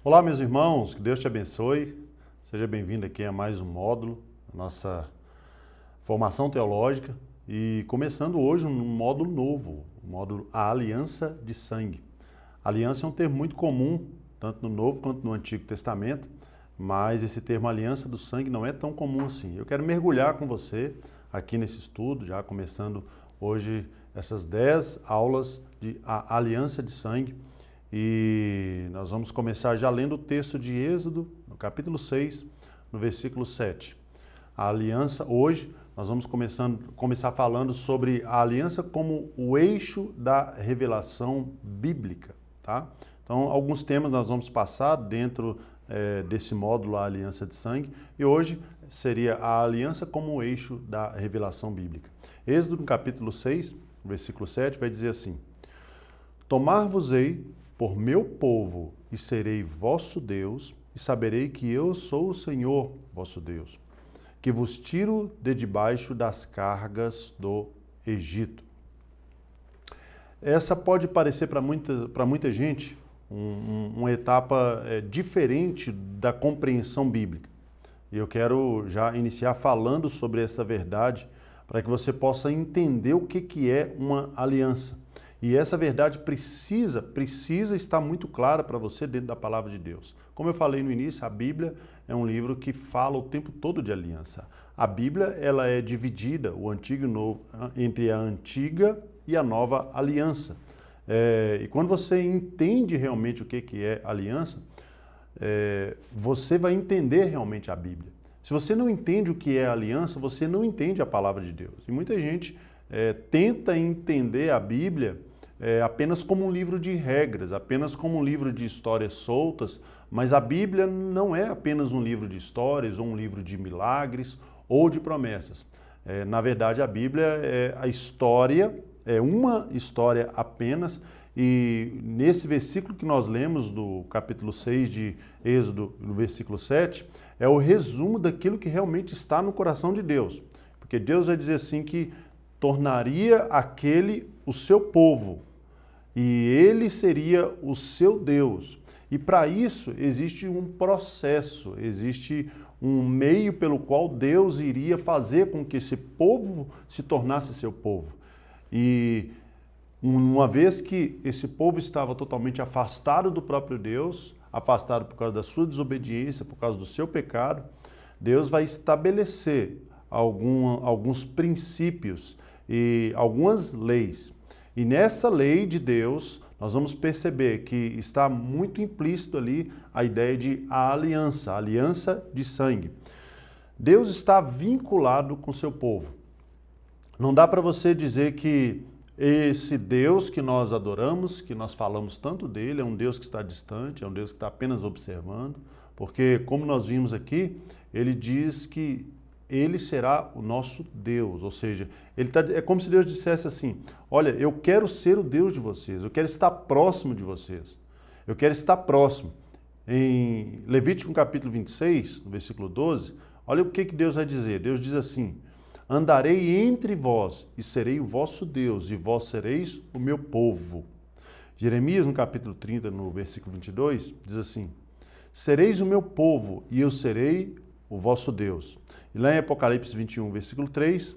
Olá, meus irmãos, que Deus te abençoe. Seja bem-vindo aqui a mais um módulo da nossa formação teológica e começando hoje um módulo novo, o módulo A Aliança de Sangue. Aliança é um termo muito comum, tanto no Novo quanto no Antigo Testamento, mas esse termo aliança do sangue não é tão comum assim. Eu quero mergulhar com você aqui nesse estudo, já começando hoje essas 10 aulas de A Aliança de Sangue. E nós vamos começar já lendo o texto de Êxodo, no capítulo 6, no versículo 7. A aliança, hoje, nós vamos começar falando sobre a aliança como o eixo da revelação bíblica, tá? Então, alguns temas nós vamos passar dentro desse módulo, a aliança de sangue, e hoje seria a aliança como o eixo da revelação bíblica. Êxodo, no capítulo 6, versículo 7, vai dizer assim: Tomar-vos-ei por meu povo, e serei vosso Deus, e saberei que eu sou o Senhor, vosso Deus, que vos tiro de debaixo das cargas do Egito. Essa pode parecer para muita gente uma etapa diferente da compreensão bíblica. E eu quero já iniciar falando sobre essa verdade, para que você possa entender o que é uma aliança. E essa verdade precisa estar muito clara para você dentro da palavra de Deus. Como eu falei no início, a Bíblia é um livro que fala o tempo todo de aliança. A Bíblia ela é dividida, o Antigo e o Novo, entre a Antiga e a Nova Aliança. E quando você entende realmente o que é aliança, você vai entender realmente a Bíblia. Se você não entende o que é aliança, você não entende a palavra de Deus. E muita gente tenta entender a Bíblia apenas como um livro de regras, apenas como um livro de histórias soltas, mas a Bíblia não é apenas um livro de histórias ou um livro de milagres ou de promessas. Na verdade, a Bíblia a história, é uma história apenas, e nesse versículo que nós lemos do capítulo 6 de Êxodo, no versículo 7, é o resumo daquilo que realmente está no coração de Deus. Porque Deus vai dizer assim que tornaria aquele o seu povo e ele seria o seu Deus. E para isso existe um processo, existe um meio pelo qual Deus iria fazer com que esse povo se tornasse seu povo. E uma vez que esse povo estava totalmente afastado do próprio Deus, afastado por causa da sua desobediência, por causa do seu pecado, Deus vai estabelecer alguns princípios e algumas leis. E nessa lei de Deus, nós vamos perceber que está muito implícito ali a ideia de a aliança de sangue. Deus está vinculado com seu povo. Não dá para você dizer que esse Deus que nós adoramos, que nós falamos tanto dele, é um Deus que está distante, é um Deus que está apenas observando, porque, como nós vimos aqui, ele diz que ele será o nosso Deus, ou seja, é como se Deus dissesse assim: olha, eu quero ser o Deus de vocês, eu quero estar próximo de vocês, eu quero estar próximo. Em Levítico capítulo 26, no versículo 12, olha o que Deus vai dizer. Deus diz assim: andarei entre vós e serei o vosso Deus, e vós sereis o meu povo. Jeremias, no capítulo 30, no versículo 22, diz assim: sereis o meu povo e eu serei o vosso Deus. E lá em Apocalipse 21, versículo 3,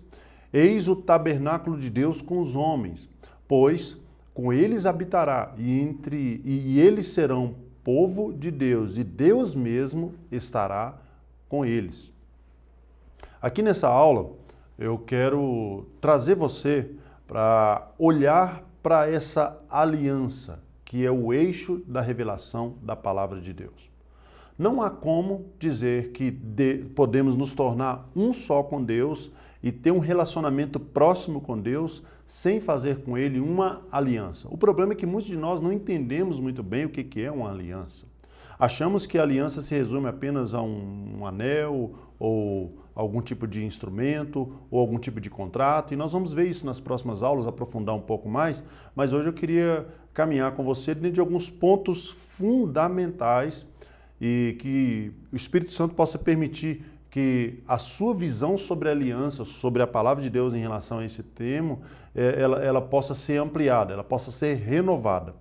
eis o tabernáculo de Deus com os homens, pois com eles habitará, e eles serão povo de Deus, e Deus mesmo estará com eles. Aqui nessa aula, eu quero trazer você para olhar para essa aliança, que é o eixo da revelação da palavra de Deus. Não há como dizer que podemos nos tornar um só com Deus e ter um relacionamento próximo com Deus sem fazer com Ele uma aliança. O problema é que muitos de nós não entendemos muito bem o que é uma aliança. Achamos que a aliança se resume apenas a um anel ou algum tipo de instrumento ou algum tipo de contrato, e nós vamos ver isso nas próximas aulas, aprofundar um pouco mais, mas hoje eu queria caminhar com você dentro de alguns pontos fundamentais e que o Espírito Santo possa permitir que a sua visão sobre a aliança, sobre a palavra de Deus em relação a esse tema, ela possa ser ampliada, ela possa ser renovada.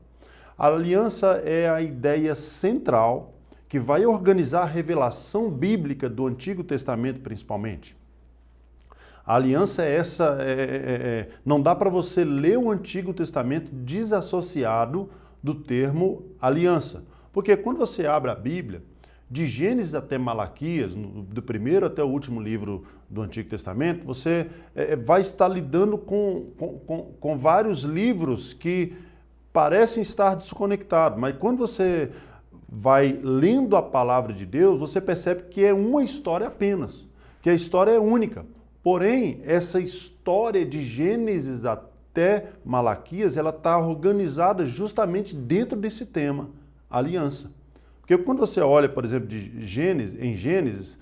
A aliança é a ideia central que vai organizar a revelação bíblica do Antigo Testamento, principalmente. A aliança é essa, não dá para você ler o Antigo Testamento desassociado do termo aliança. Porque quando você abre a Bíblia, de Gênesis até Malaquias, do primeiro até o último livro do Antigo Testamento, você vai estar lidando com vários livros que parecem estar desconectados, mas quando você vai lendo a palavra de Deus, você percebe que é uma história apenas, que a história é única. Porém, essa história de Gênesis até Malaquias, ela está organizada justamente dentro desse tema, aliança. Porque quando você olha, por exemplo, em Gênesis,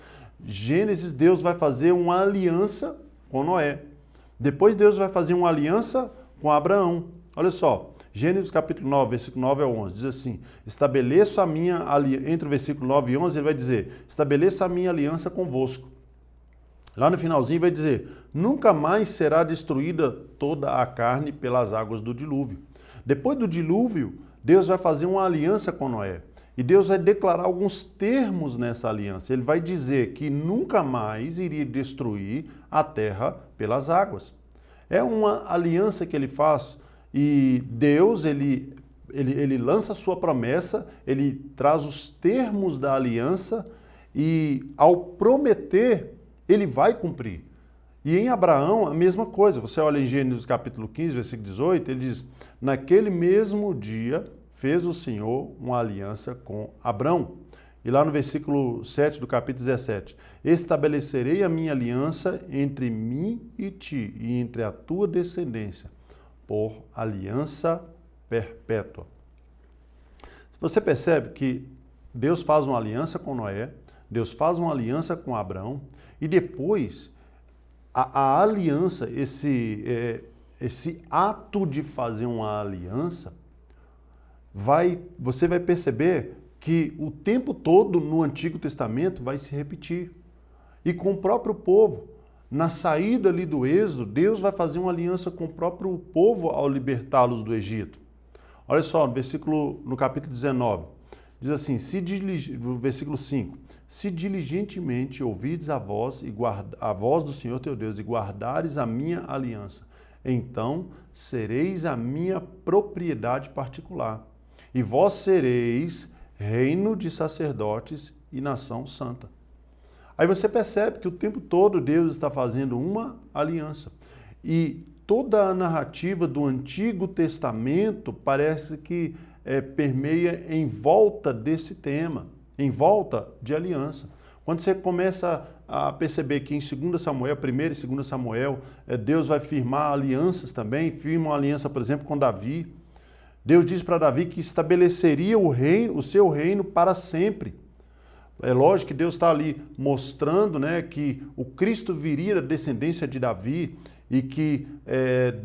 Deus vai fazer uma aliança com Noé. Depois Deus vai fazer uma aliança com Abraão. Olha só, Gênesis capítulo 9, versículo 9 ao 11, diz assim, estabeleço a minha aliança, entre o versículo 9 e 11 ele vai dizer, estabeleço a minha aliança convosco. Lá no finalzinho vai dizer, nunca mais será destruída toda a carne pelas águas do dilúvio. Depois do dilúvio, Deus vai fazer uma aliança com Noé. E Deus vai declarar alguns termos nessa aliança. Ele vai dizer que nunca mais iria destruir a terra pelas águas. É uma aliança que ele faz e Deus, ele lança a sua promessa, ele traz os termos da aliança e ao prometer, ele vai cumprir. E em Abraão, a mesma coisa. Você olha em Gênesis capítulo 15, versículo 18, ele diz, naquele mesmo dia fez o Senhor uma aliança com Abrão. E lá no versículo 7 do capítulo 17, estabelecerei a minha aliança entre mim e ti, e entre a tua descendência, por aliança perpétua. Você percebe que Deus faz uma aliança com Noé, Deus faz uma aliança com Abrão, e depois a aliança, esse ato de fazer uma aliança, você vai perceber que o tempo todo no Antigo Testamento vai se repetir. E com o próprio povo, na saída ali do Êxodo, Deus vai fazer uma aliança com o próprio povo ao libertá-los do Egito. Olha só, no capítulo 19, diz assim, versículo 5, se diligentemente ouvides a voz do Senhor teu Deus e guardares a minha aliança, então sereis a minha propriedade particular, e vós sereis reino de sacerdotes e nação santa. Aí você percebe que o tempo todo Deus está fazendo uma aliança. E toda a narrativa do Antigo Testamento parece que permeia em volta desse tema, em volta de aliança. Quando você começa a perceber que em 2 Samuel, 1 e 2 Samuel, Deus vai firmar alianças também, firma uma aliança, por exemplo, com Davi. Deus diz para Davi que estabeleceria o seu reino para sempre. É lógico que Deus está ali mostrando, né, que o Cristo viria da descendência de Davi e que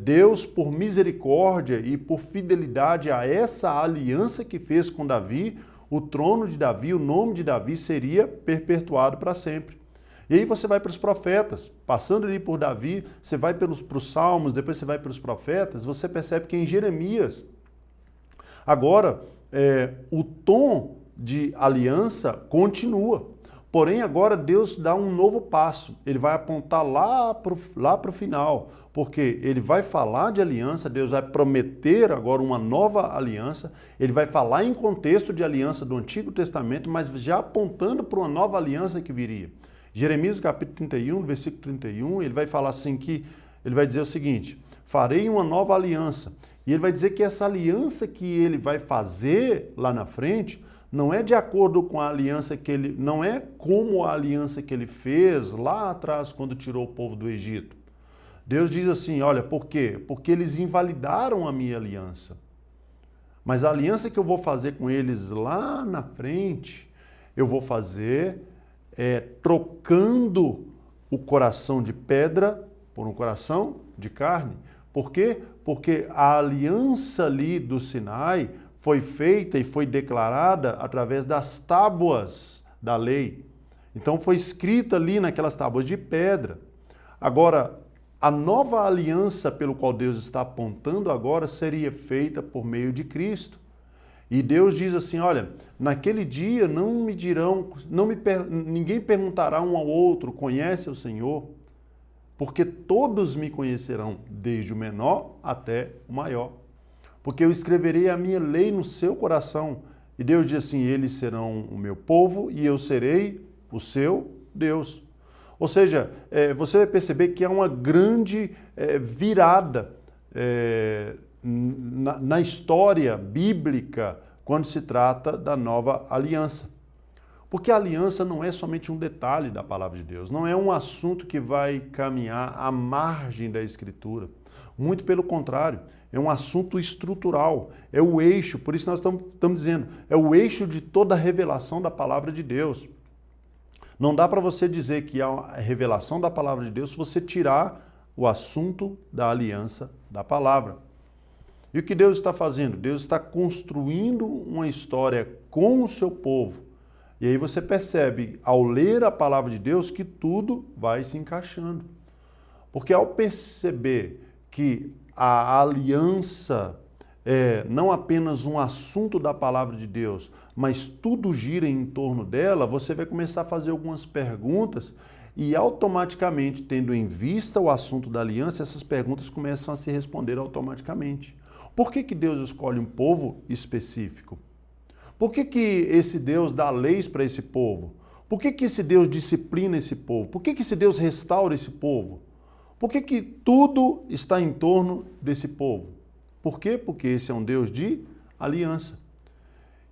Deus, por misericórdia e por fidelidade a essa aliança que fez com Davi, o trono de Davi, o nome de Davi seria perpetuado para sempre. E aí você vai para os profetas, passando ali por Davi, você vai para os Salmos, depois você vai para os profetas, você percebe que em Jeremias, agora, o tom de aliança continua. Porém, agora Deus dá um novo passo. Ele vai apontar lá para o final, porque ele vai falar de aliança, Deus vai prometer agora uma nova aliança, ele vai falar em contexto de aliança do Antigo Testamento, mas já apontando para uma nova aliança que viria. Jeremias, capítulo 31, versículo 31, ele vai falar assim ele vai dizer o seguinte, farei uma nova aliança. E ele vai dizer que essa aliança que ele vai fazer lá na frente não é de acordo com a aliança não é como a aliança que ele fez lá atrás quando tirou o povo do Egito. Deus diz assim, olha, por quê? Porque eles invalidaram a minha aliança. Mas a aliança que eu vou fazer com eles lá na frente, eu vou fazer trocando o coração de pedra por um coração de carne. Por quê? Porque a aliança ali do Sinai foi feita e foi declarada através das tábuas da lei. Então foi escrita ali naquelas tábuas de pedra. Agora, a nova aliança pelo qual Deus está apontando agora seria feita por meio de Cristo. E Deus diz assim, olha, naquele dia não me dirão, ninguém perguntará um ao outro, conhece o Senhor? Porque todos me conhecerão, desde o menor até o maior. Porque eu escreverei a minha lei no seu coração. E Deus diz assim, eles serão o meu povo e eu serei o seu Deus. Ou seja, você vai perceber que há uma grande virada na história bíblica quando se trata da nova aliança. Porque a aliança não é somente um detalhe da palavra de Deus, não é um assunto que vai caminhar à margem da Escritura. Muito pelo contrário, é um assunto estrutural, é o eixo, por isso nós estamos dizendo, é o eixo de toda a revelação da palavra de Deus. Não dá para você dizer que há a revelação da palavra de Deus se você tirar o assunto da aliança da palavra. E o que Deus está fazendo? Deus está construindo uma história com o seu povo. E aí você percebe, ao ler a palavra de Deus, que tudo vai se encaixando. Porque ao perceber que a aliança é não apenas um assunto da palavra de Deus, mas tudo gira em torno dela, você vai começar a fazer algumas perguntas e automaticamente, tendo em vista o assunto da aliança, essas perguntas começam a se responder automaticamente. Por que Deus escolhe um povo específico? Por que esse Deus dá leis para esse povo? Por que esse Deus disciplina esse povo? Por que esse Deus restaura esse povo? Por que tudo está em torno desse povo? Por quê? Porque esse é um Deus de aliança.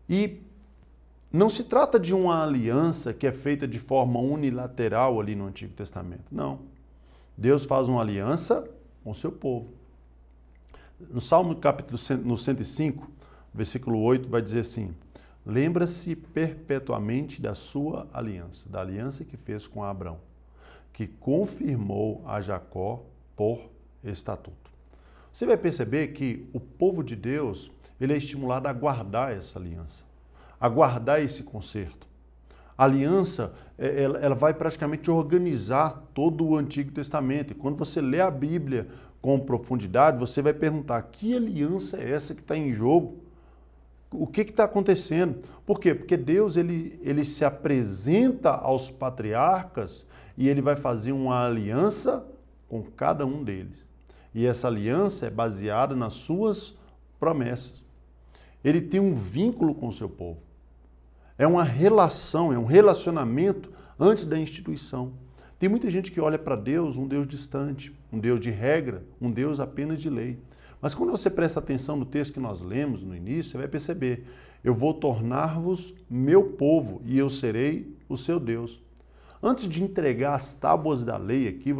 E não se trata de uma aliança que é feita de forma unilateral ali no Antigo Testamento. Não. Deus faz uma aliança com o seu povo. No Salmo capítulo 105, versículo 8, vai dizer assim, lembra-se perpetuamente da sua aliança, da aliança que fez com Abraão, que confirmou a Jacó por estatuto. Você vai perceber que o povo de Deus, ele é estimulado a guardar essa aliança, a guardar esse concerto. A aliança, ela vai praticamente organizar todo o Antigo Testamento. E quando você lê a Bíblia com profundidade, você vai perguntar, que aliança é essa que está em jogo? O que está acontecendo? Por quê? Porque Deus ele se apresenta aos patriarcas e ele vai fazer uma aliança com cada um deles. E essa aliança é baseada nas suas promessas. Ele tem um vínculo com o seu povo. É uma relação, é um relacionamento antes da instituição. Tem muita gente que olha para Deus, um Deus distante, um Deus de regra, um Deus apenas de lei. Mas quando você presta atenção no texto que nós lemos no início, você vai perceber, eu vou tornar-vos meu povo e eu serei o seu Deus. Antes de entregar as tábuas da lei aqui,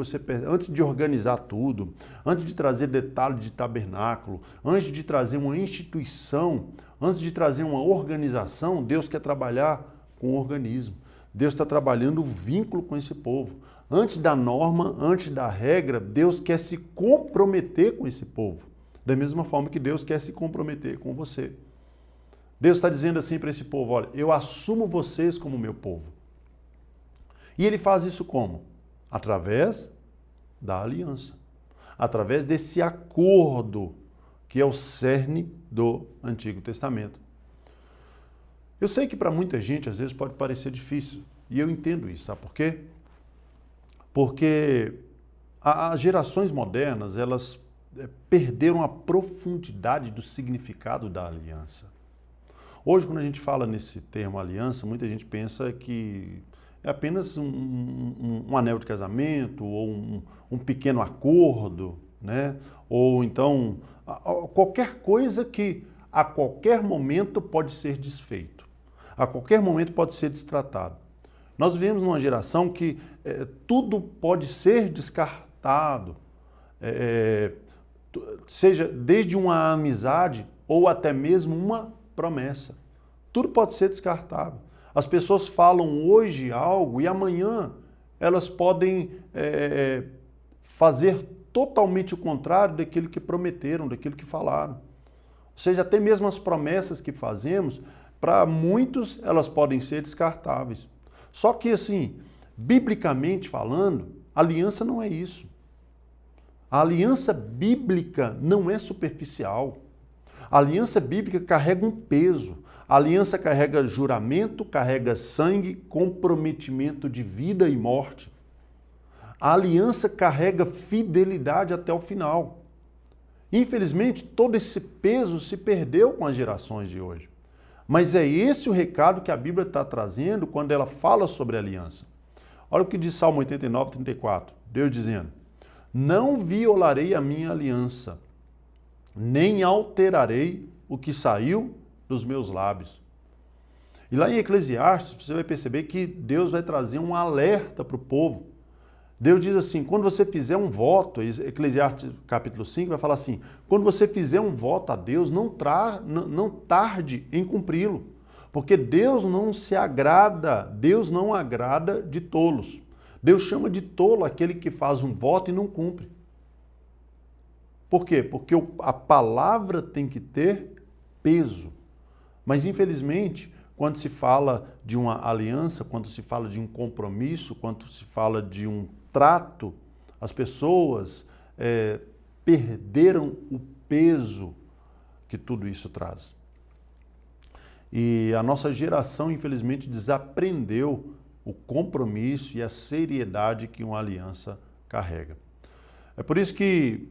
antes de organizar tudo, antes de trazer detalhes de tabernáculo, antes de trazer uma instituição, antes de trazer uma organização, Deus quer trabalhar com o organismo. Deus está trabalhando o vínculo com esse povo. Antes da norma, antes da regra, Deus quer se comprometer com esse povo. Da mesma forma que Deus quer se comprometer com você. Deus está dizendo assim para esse povo, olha, eu assumo vocês como meu povo. E ele faz isso como? Através da aliança. Através desse acordo que é o cerne do Antigo Testamento. Eu sei que para muita gente às vezes pode parecer difícil. E eu entendo isso, sabe por quê? Porque as gerações modernas, elas perderam a profundidade do significado da aliança. Hoje, quando a gente fala nesse termo aliança, muita gente pensa que é apenas um anel de casamento ou um pequeno acordo, né? Ou então qualquer coisa que a qualquer momento pode ser desfeito, a qualquer momento pode ser destratado. Nós vivemos numa geração que tudo pode ser descartado, seja desde uma amizade ou até mesmo uma promessa. Tudo pode ser descartável. As pessoas falam hoje algo e amanhã elas podem fazer totalmente o contrário daquilo que prometeram, daquilo que falaram. Ou seja, até mesmo as promessas que fazemos, para muitos elas podem ser descartáveis. Só que assim, biblicamente falando, aliança não é isso. A aliança bíblica não é superficial. A aliança bíblica carrega um peso. A aliança carrega juramento, carrega sangue, comprometimento de vida e morte. A aliança carrega fidelidade até o final. Infelizmente, todo esse peso se perdeu com as gerações de hoje. Mas é esse o recado que a Bíblia está trazendo quando ela fala sobre aliança. Olha o que diz Salmo 89, 34. Deus dizendo: não violarei a minha aliança, nem alterarei o que saiu dos meus lábios. E lá em Eclesiastes, você vai perceber que Deus vai trazer um alerta para o povo. Deus diz assim, quando você fizer um voto, Eclesiastes capítulo 5 vai falar assim, quando você fizer um voto a Deus, não tarde em cumpri-lo, porque Deus não agrada de tolos. Deus chama de tolo aquele que faz um voto e não cumpre. Por quê? Porque a palavra tem que ter peso. Mas, infelizmente, quando se fala de uma aliança, quando se fala de um compromisso, quando se fala de um trato, as pessoas perderam o peso que tudo isso traz. E a nossa geração, infelizmente, desaprendeu o compromisso e a seriedade que uma aliança carrega. É por isso que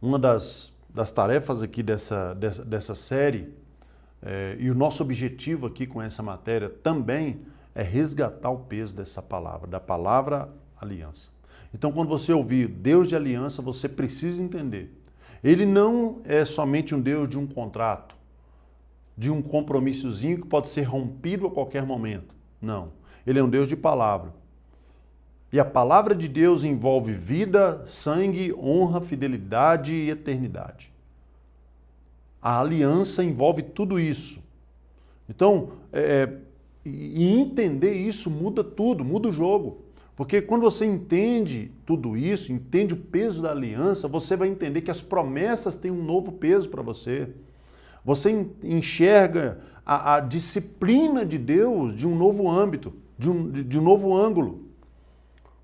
uma das tarefas aqui dessa série, e o nosso objetivo aqui com essa matéria também é resgatar o peso dessa palavra, da palavra aliança. Então, quando você ouvir Deus de aliança, você precisa entender. Ele não é somente um Deus de um contrato, de um compromissozinho que pode ser rompido a qualquer momento. Não. Ele é um Deus de palavra. E a palavra de Deus envolve vida, sangue, honra, fidelidade e eternidade. A aliança envolve tudo isso. Então, e entender isso muda tudo, muda o jogo. Porque quando você entende tudo isso, entende o peso da aliança, você vai entender que as promessas têm um novo peso para você. Você enxerga a disciplina de Deus de um novo âmbito, de um novo ângulo.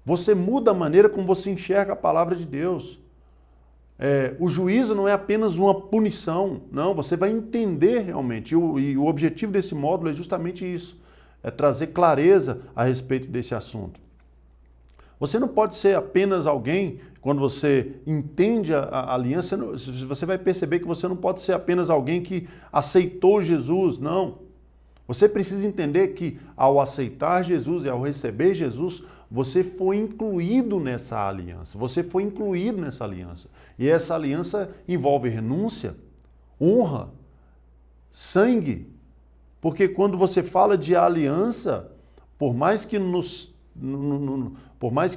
Você muda a maneira como você enxerga a palavra de Deus. O juízo não é apenas uma punição, não, você vai entender realmente. E o objetivo desse módulo é justamente isso, é trazer clareza a respeito desse assunto. Você não pode ser apenas alguém, quando você entende a aliança, você vai perceber que você não pode ser apenas alguém que aceitou Jesus, não. Você precisa entender que ao aceitar Jesus e ao receber Jesus, você foi incluído nessa aliança. Você foi incluído nessa aliança. E essa aliança envolve renúncia, honra, sangue. Porque quando você fala de aliança, por mais que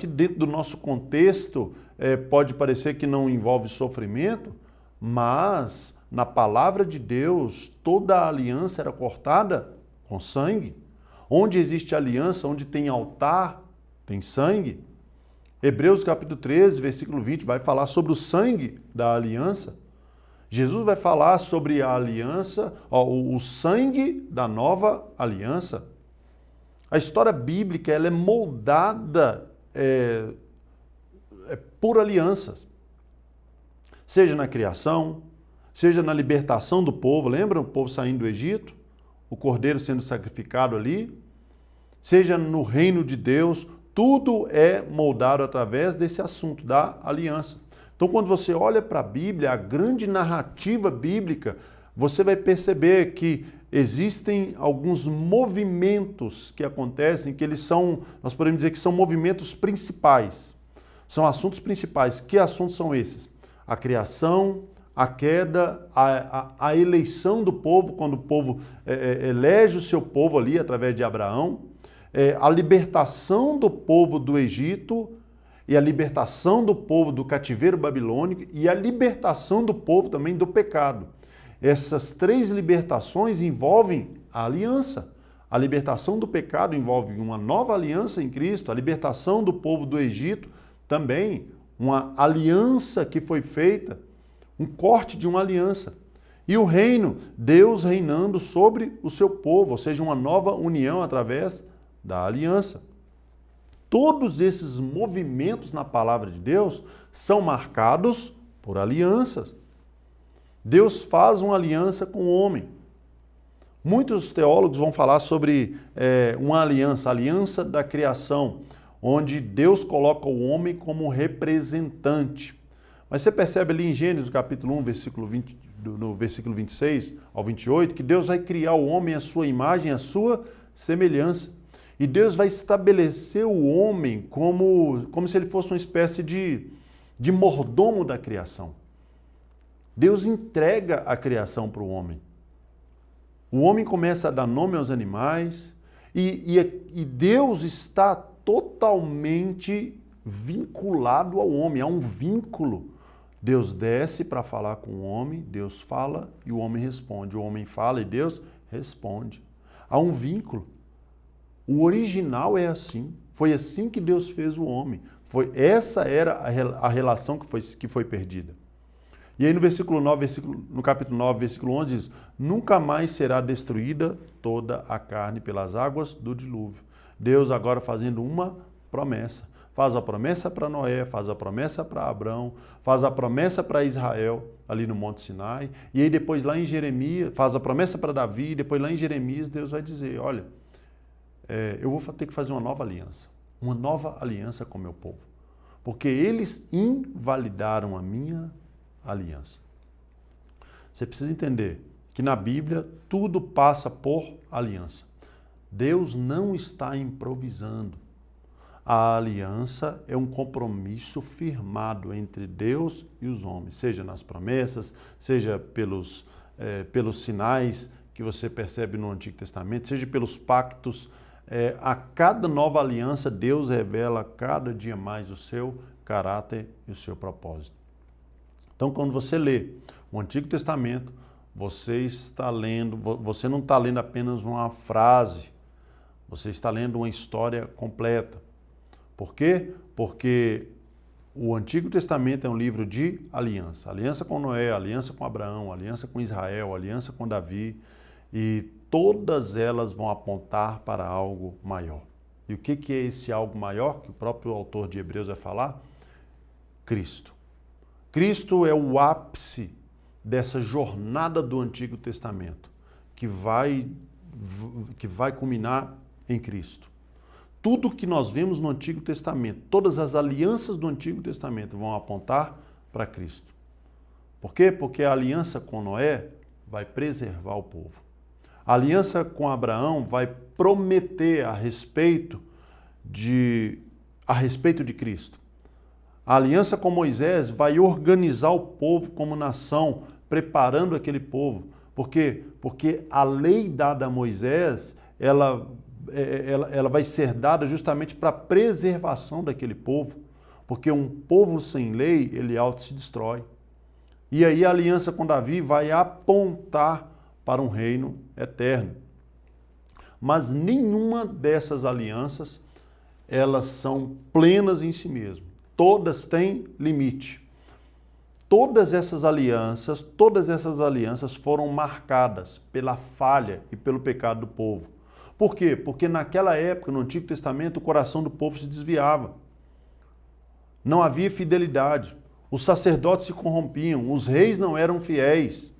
dentro do nosso contexto pode parecer que não envolve sofrimento, mas na palavra de Deus toda a aliança era cortada com sangue. Onde existe aliança, onde tem altar, tem sangue. Hebreus capítulo 13, versículo 20 vai falar sobre o sangue da aliança. Jesus vai falar sobre a aliança, o sangue da nova aliança. A história bíblica ela é moldada por alianças. Seja na criação, seja na libertação do povo. Lembra o povo saindo do Egito? O cordeiro sendo sacrificado ali? Seja no reino de Deus, tudo é moldado através desse assunto da aliança. Então, quando você olha para a Bíblia, a grande narrativa bíblica, você vai perceber que existem alguns movimentos que acontecem, que nós podemos dizer que são movimentos principais. São assuntos principais. Que assuntos são esses? A criação, a queda, a eleição do povo, quando o povo elege o seu povo ali através de Abraão, a libertação do povo do Egito e a libertação do povo do cativeiro babilônico e a libertação do povo também do pecado. Essas três libertações envolvem a aliança. A libertação do pecado envolve uma nova aliança em Cristo, a libertação do povo do Egito também, uma aliança que foi feita, um corte de uma aliança. E o reino, Deus reinando sobre o seu povo, ou seja, uma nova união através da aliança. Todos esses movimentos na palavra de Deus são marcados por alianças. Deus faz uma aliança com o homem. Muitos teólogos vão falar sobre uma aliança, a aliança da criação, onde Deus coloca o homem como representante. Mas você percebe ali em Gênesis, capítulo 1, no versículo 26 ao 28, que Deus vai criar o homem à sua imagem, à sua semelhança. E Deus vai estabelecer o homem como se ele fosse uma espécie de mordomo da criação. Deus entrega a criação para o homem. O homem começa a dar nome aos animais e Deus está totalmente vinculado ao homem, há um vínculo. Deus desce para falar com o homem, Deus fala e o homem responde. O homem fala e Deus responde. Há um vínculo. O original é assim. Foi assim que Deus fez o homem. Essa era a relação que foi perdida. E aí no no capítulo 9, versículo 11 diz: nunca mais será destruída toda a carne pelas águas do dilúvio. Deus agora fazendo uma promessa. Faz a promessa para Noé, faz a promessa para Abraão, faz a promessa para Israel, ali no Monte Sinai. E aí depois lá em Jeremias, faz a promessa para Davi, e depois lá em Jeremias Deus vai dizer: olha, eu vou ter que fazer uma nova aliança com o meu povo. Porque eles invalidaram a minha aliança. Você precisa entender que na Bíblia tudo passa por aliança. Deus não está improvisando. A aliança é um compromisso firmado entre Deus e os homens, seja nas promessas, seja pelos sinais que você percebe no Antigo Testamento, seja pelos pactos. A cada nova aliança, Deus revela cada dia mais o seu caráter e o seu propósito. Então, quando você lê o Antigo Testamento, você não está lendo apenas uma frase, você está lendo uma história completa. Por quê? Porque o Antigo Testamento é um livro de aliança. Aliança com Noé, aliança com Abraão, aliança com Israel, aliança com Davi. E todas elas vão apontar para algo maior. E o que é esse algo maior que o próprio autor de Hebreus vai falar? Cristo. Cristo é o ápice dessa jornada do Antigo Testamento, que vai culminar em Cristo. Tudo que nós vemos no Antigo Testamento, todas as alianças do Antigo Testamento vão apontar para Cristo. Por quê? Porque a aliança com Noé vai preservar o povo. A aliança com Abraão vai prometer a respeito de Cristo. A aliança com Moisés vai organizar o povo como nação, preparando aquele povo. Por quê? Porque a lei dada a Moisés, ela vai ser dada justamente para a preservação daquele povo. Porque um povo sem lei, ele auto se destrói. E aí a aliança com Davi vai apontar para um reino eterno. Mas nenhuma dessas alianças, elas são plenas em si mesmas. Todas têm limite. Todas essas alianças foram marcadas pela falha e pelo pecado do povo. Por quê? Porque naquela época, no Antigo Testamento, o coração do povo se desviava. Não havia fidelidade. Os sacerdotes se corrompiam, os reis não eram fiéis.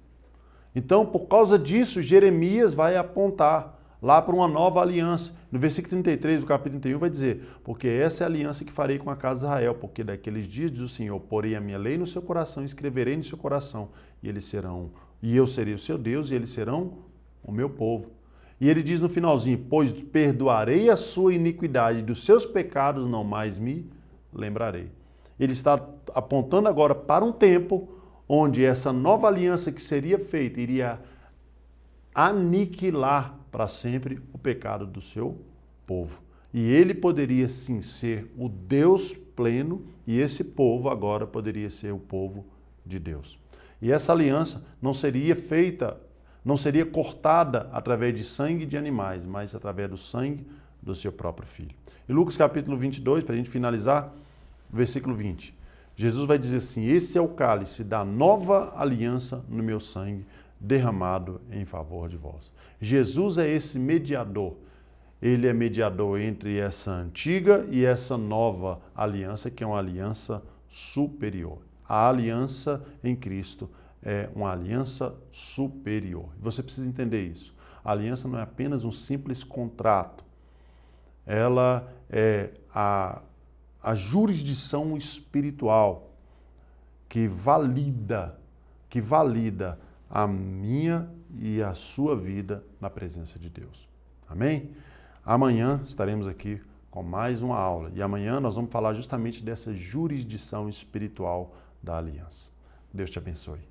Então, por causa disso, Jeremias vai apontar lá para uma nova aliança. No versículo 33 do capítulo 31 vai dizer: porque essa é a aliança que farei com a casa de Israel, porque daqueles dias, diz o Senhor, porei a minha lei no seu coração, escreverei no seu coração, e eu serei o seu Deus, e eles serão o meu povo. E ele diz no finalzinho: pois perdoarei a sua iniquidade, dos seus pecados não mais me lembrarei. Ele está apontando agora para um tempo onde essa nova aliança que seria feita iria aniquilar para sempre o pecado do seu povo. E ele poderia sim ser o Deus pleno, e esse povo agora poderia ser o povo de Deus. E essa aliança não seria cortada através de sangue de animais, mas através do sangue do seu próprio Filho. Em Lucas capítulo 22, para a gente finalizar, versículo 20, Jesus vai dizer assim: esse é o cálice da nova aliança no meu sangue, derramado em favor de vós. Jesus é esse mediador. Ele é mediador entre essa antiga e essa nova aliança, que é uma aliança superior. A aliança em Cristo é uma aliança superior. Você precisa entender isso. A aliança não é apenas um simples contrato. Ela é a jurisdição espiritual que valida a minha e a sua vida na presença de Deus. Amém? Amanhã estaremos aqui com mais uma aula. E amanhã nós vamos falar justamente dessa jurisdição espiritual da aliança. Deus te abençoe.